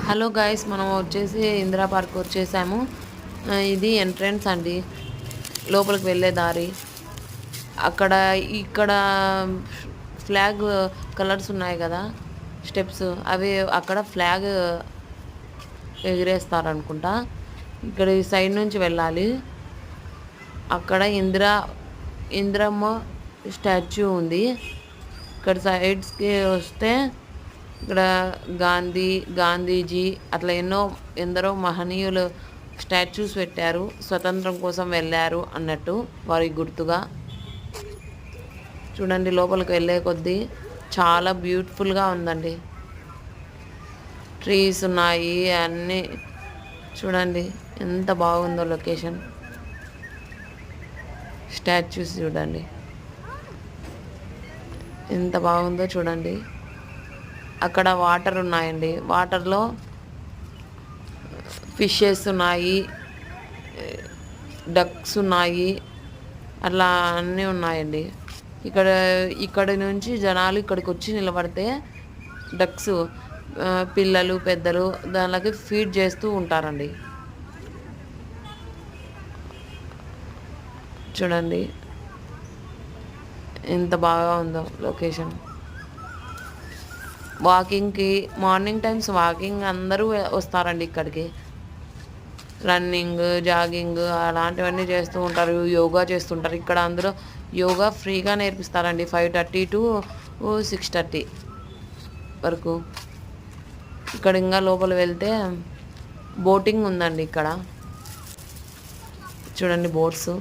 Hello guys, మనం వచ్చేసి Indira park వచ్చేసాము. ఇది ఎంట్రన్స్ అండి, లోపలికి వెళ్ళే దారి. అక్కడ ఇక్కడ ఫ్లాగ్ కలర్స్ ఉన్నాయి కదా, స్టెప్స్ అవి అక్కడ ఫ్లాగ్ ఎగిరేస్తారనుకుంటా. ఇక్కడ ఈ సైడ్ నుంచి వెళ్ళాలి. అక్కడ ఇందిరమ్మ స్టాచ్యూ ఉంది. ఇక్కడ సైడ్స్కి వస్తే ఇక్కడ గాంధీజీ అట్లా ఎందరో మహనీయులు స్టాచ్యూస్ పెట్టారు. స్వతంత్రం కోసం వెళ్ళారు అన్నట్టు వారికి గుర్తుగా. చూడండి, లోపలికి వెళ్ళే కొద్దీ చాలా బ్యూటిఫుల్గా ఉందండి. ట్రీస్ ఉన్నాయి అన్నీ. చూడండి ఎంత బాగుందో లొకేషన్. స్టాచ్యూస్ చూడండి ఎంత బాగుందో చూడండి. అక్కడ వాటర్ ఉన్నాయండి, వాటర్లో ఫిషెస్ ఉన్నాయి, డక్స్ ఉన్నాయి, అట్లా అన్నీ ఉన్నాయండి. ఇక్కడి నుంచి జనాలు ఇక్కడికి వచ్చి నిలబడితే డక్స్ పిల్లలు పెద్దలు దానికి ఫీడ్ చేస్తూ ఉంటారండి. చూడండి ఎంత బాగా ఉందో లొకేషన్. వాకింగ్కి మార్నింగ్ టైమ్స్ వాకింగ్ అందరూ వస్తారండి ఇక్కడికి. రన్నింగ్, జాగింగ్ అలాంటివన్నీ చేస్తూ ఉంటారు, యోగా చేస్తుంటారు. ఇక్కడ అందరూ యోగా ఫ్రీగా నేర్పిస్తారండి 5:30 to 6:30 వరకు. ఇక్కడ ఇంకా లోపల వెళ్తే బోటింగ్ ఉందండి. ఇక్కడ చూడండి బోట్స్.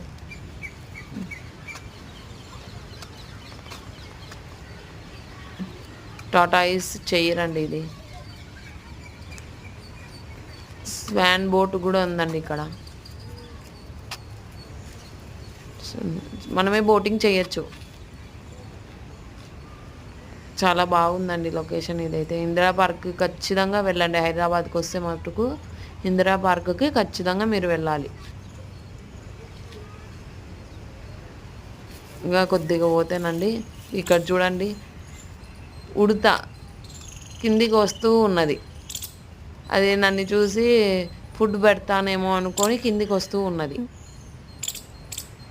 టాటాయిస్ చెయ్యరండి ఇది. స్వాన్ బోట్ కూడా ఉందండి ఇక్కడ. మనమే బోటింగ్ చేయొచ్చు. చాలా బాగుందండి లొకేషన్ ఇదైతే. ఇందిరా పార్క్ ఖచ్చితంగా వెళ్ళండి. హైదరాబాద్కి వస్తే మటుకు ఇందిరా పార్క్కి ఖచ్చితంగా మీరు వెళ్ళాలి. ఇంకా కొద్దిగా పోతేనండి ఇక్కడ చూడండి ఉడత కిందికి వస్తూ ఉన్నది. అది నన్ను చూసి ఫుడ్ పెడతానేమో అనుకొని కిందికి వస్తూ ఉన్నది.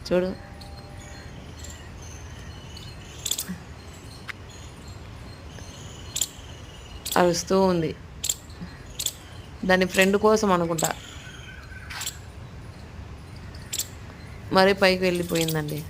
చూడు అరుస్తూ ఉంది. దాని ఫ్రెండ్ కోసం అనుకుంటా మరి పైకి వెళ్ళిపోయిందండి.